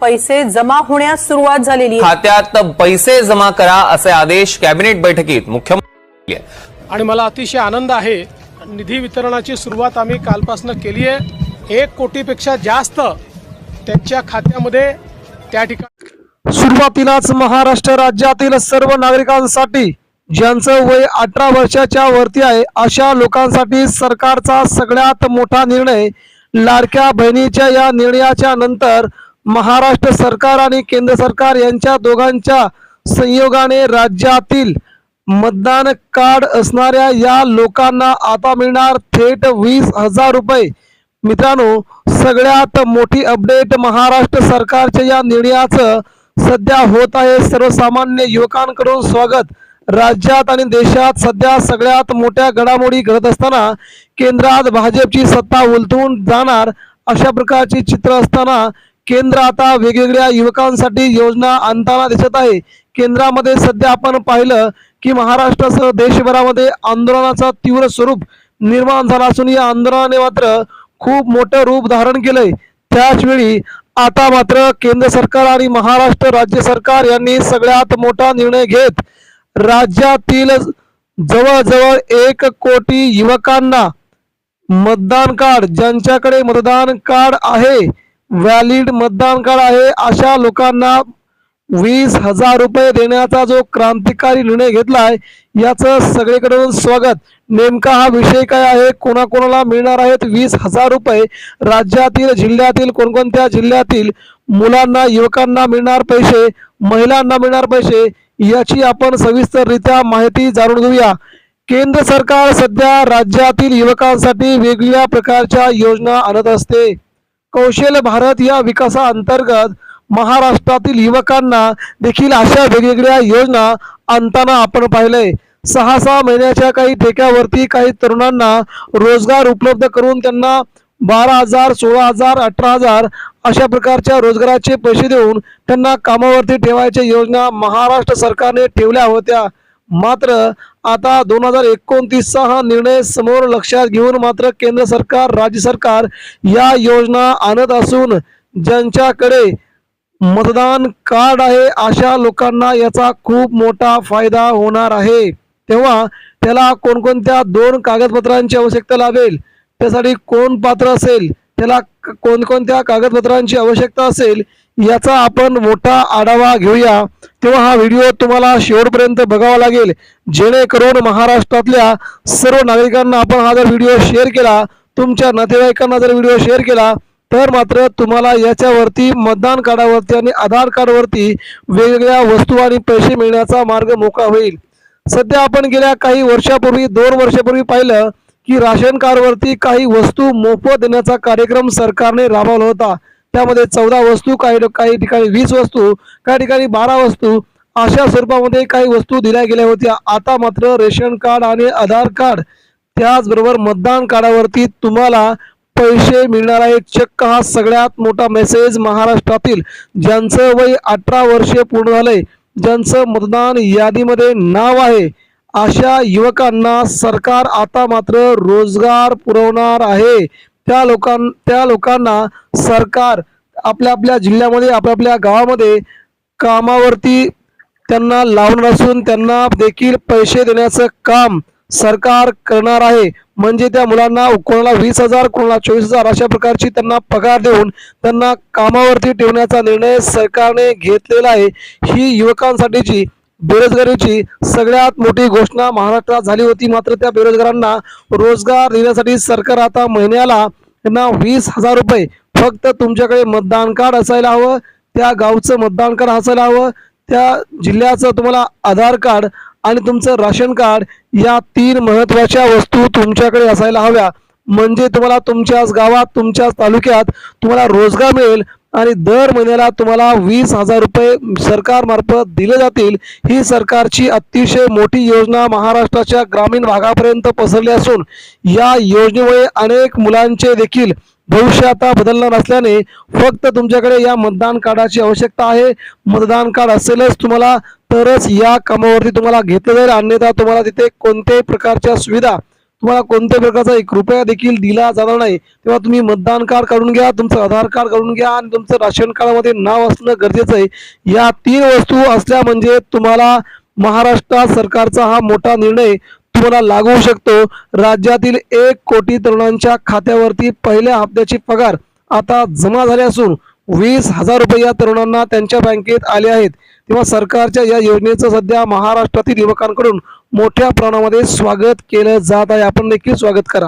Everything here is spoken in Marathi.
पैसे जमा होण्यास सुरुवात झालेली आहे। खात्यात पैसे जमा करा असे आदेश कॅबिनेट बैठकीत मुख्यमंत्री आणि मला अतिशय आनंद आहे, निधी वितरणाची सुरुवात आम्ही कालपासून केली आहे। 1 कोटीपेक्षा जास्त त्यांच्या खात्यामध्ये त्या ठिकाणी सुरुवातीलाच महाराष्ट्र राज्यातील सर्व नागरिकांसाठी ज्यांचं वय 18 वर्षाच्या वरती आहे अशा लोकांसाठी सरकारचा सगळ्यात मोठा निर्णय। लाडक्या बहिणीच्या या निर्णयाच्या नंतर महाराष्ट्र सरकार आणि केंद्र सरकार यांच्या दोघांच्या संयोगाने राज्यातील मतदान कार्ड असणाऱ्या या लोकांना आता मिळणार थेट 20,000 रुपये। मित्रांनो, सगळ्यात मोठी अपडेट महाराष्ट्र सरकारच्या या निर्णयाचं सध्या होत आहे। सर्वसामान्य युवकांकडून स्वागत। राज्यात आणि देशात सध्या सगळ्यात मोठ्या घडामोडी घडत असताना केंद्रात भाजपची सत्ता उलटून जाणार अशा प्रकारची चित्र असताना केंद्र आता वेगवेगळ्या युवकांसाठी योजना आणताना दिसत आहे। केंद्रामध्ये सध्या आपण पाहिलं की महाराष्ट्रासह देशभरामध्ये आंदोलनाचा तीव्र स्वरूप निर्माण झाला असून या आंदोलनाने मात्र खूप मोठं रूप धारण केलंय। त्याच वेळी आता मात्र केंद्र सरकार आणि महाराष्ट्र राज्य सरकार यांनी सगळ्यात मोठा निर्णय घेत राज्यातील जवळजवळ 1 कोटी युवकांना मतदान कार्ड, ज्यांच्याकडे मतदान कार्ड आहे, व्हॅलिड मतदान कार्ड आहे, अशा लोकांना 20,000 रुपये देण्याचा जो क्रांतिकारी निर्णय घेतलाय याचं सगळीकडून स्वागत। नेमका हा विषय काय आहे, कोणाकोणाला मिळणार आहेत 20,000 रुपये, राज्यातील जिल्ह्यातील कोणकोणत्या जिल्ह्यातील मुलांना युवकांना मिळणार पैसे, महिलांना मिळणार पैसे, याची आपण सविस्तररित्या माहिती जाणून घेऊया। केंद्र सरकार सध्या राज्यातील युवकांसाठी वेगवेगळ्या प्रकारच्या योजना आणत असते। कौशल्य भारत या विकासाअंतर्गत महाराष्ट्रातील युवकांना देखील अशा वेगवेगळ्या योजना आणताना आपण पाहिलंय। 6 महिन्याच्या काही ठेक्यावरती काही तरुणांना रोजगार उपलब्ध करून त्यांना 12,000, 16,000, 18,000 अशा प्रकारच्या रोजगाराचे पैसे देऊन त्यांना कामावरती ठेवायच्या योजना महाराष्ट्र सरकारने ठेवल्या होत्या। मात्र आता 2029चा हा निर्णय समोर लक्षात घेऊन मात्र केंद्र सरकार, राज्य सरकार या योजना आणत असून ज्यांच्याकडे मतदान कार्ड आहे अशा लोकांना याचा खूप मोठा फायदा होणार आहे। तेव्हा त्याला कोणकोणत्या 2 कागदपत्रांची आवश्यकता लागेल, त्यासाठी कोण पात्र असेल, त्याला कोणकोणत्या कागदपत्रांची आवश्यकता असेल याचा आपण मोठा आढावा घेऊया। तेव्हा हा व्हिडिओ तुम्हाला शेवटपर्यंत बघावा लागेल, जेणेकरून महाराष्ट्रातल्या सर्व नागरिकांना आपण हा जर व्हिडिओ शेअर केला, तुमच्या नातेवाईकांना जर व्हिडिओ शेअर केला तर मात्र तुम्हाला याच्यावरती मतदान कार्डावरती आणि आधार कार्डवरती वेगवेगळ्या वस्तू आणि पैसे मिळण्याचा मार्ग मोकळा होईल। सध्या आपण गेल्या काही वर्षापूर्वी 2 वर्षापूर्वी पाहिलं की राशन कार्डवरती काही वस्तू मोफत देण्याचा कार्यक्रम सरकारने राबवला होता। त्यामध्ये 14 वस्तू, काही ठिकाणी 20 वस्तू, काही ठिकाणी 12 वस्तू अशा स्वरूपामध्ये काही वस्तू दिल्या गेल्या होत्या। आता मात्र रेशन कार्ड आणि आधार कार्ड त्याचबरोबर मतदान कार्डावरती तुम्हाला पैसे मिळणार आहेत। चक्क हा सगळ्यात मोठा मेसेज महाराष्ट्रातील ज्यांचं वय 18 वर्षे पूर्ण झालंय, ज्यांचं मतदान यादीमध्ये नाव आहे अशा युवकांना सरकार आता मात्र रोजगार पुरवणार आहे। त्या लोकांना सरकार आपल्या जिल्ह्यामध्ये, आपल्या गावामध्ये कामावरती त्यांना लावणार असून त्यांना देखील पैसे देण्याचं काम सरकार करणार आहे। म्हणजे त्या मुलांना कोणाला 20,000, कोणाला 24,000 अशा प्रकारची त्यांना पगार देऊन त्यांना कामावरती ठेवण्याचा निर्णय सरकारने घेतलेला आहे। ही युवकांसाठीची बेरोजगारीची सगळ्यात मोठी घोषणा महाराष्ट्रात झाली होती। मात्र त्या बेरोजगारांना रोजगार देण्यासाठी सरकार आता महिन्याला त्यांना 20,000 रुपये, फक्त तुमच्याकडे मतदान कार्ड असायला हवं, त्या गावचं मतदान कार्ड असायला हवं, त्या जिल्ह्याचं तुम्हाला आधार कार्ड आणि तुमचं राशन कार्ड, या 3 महत्त्वाच्या वस्तू तुमच्याकडे असायला हव्या। म्हणजे तुम्हाला तुमच्याच गावात, तुमच्याच तालुक्यात तुम्हाला रोजगार मिळेल आणि दर महिन्याला तुम्हाला 20,000 रुपये सरकारमार्फत दिले जातील। ही सरकारची अतिशय मोठी योजना महाराष्ट्राच्या ग्रामीण भागापर्यंत पसरली असून या योजनेमुळे अनेक मुलांचे देखील भविष्य आता बदलणार असल्याने फक्त तुमच्याकडे या मतदान कार्डाची आवश्यकता आहे। मतदान कार्ड असेलच तुम्हाला तरच या कामावरती तुम्हाला घेतलं जाईल, अन्यथा तुम्हाला तिथे कोणत्याही प्रकारच्या सुविधा तुम्हाला कोणत्या प्रकारचा 1 रुपया देखील दिला जाणार नाही। तेव्हा तुम्ही मतदान कार्ड काढून घ्या, तुमचं आधार कार्ड काढून घ्या आणि तुमचं राशन कार्डामध्ये नाव असणं गरजेचं आहे। या 3 वस्तू असल्या म्हणजे तुम्हाला महाराष्ट्र सरकारचा हा मोठा निर्णय तुम्हाला लागू होऊ शकतो। राज्यातील 1 कोटी तरुणांच्या खात्यावरती पहिल्या हप्त्याची पगार आता जमा झाले असून 20,000 रुपये या तरुणांना त्यांच्या बँकेत आले आहेत। तेव्हा सरकारच्या या योजनेचं सध्या महाराष्ट्रातील युवकांकडून मोठ्या प्रमाणामध्ये स्वागत केलं जात आहे। आपण देखील स्वागत करा।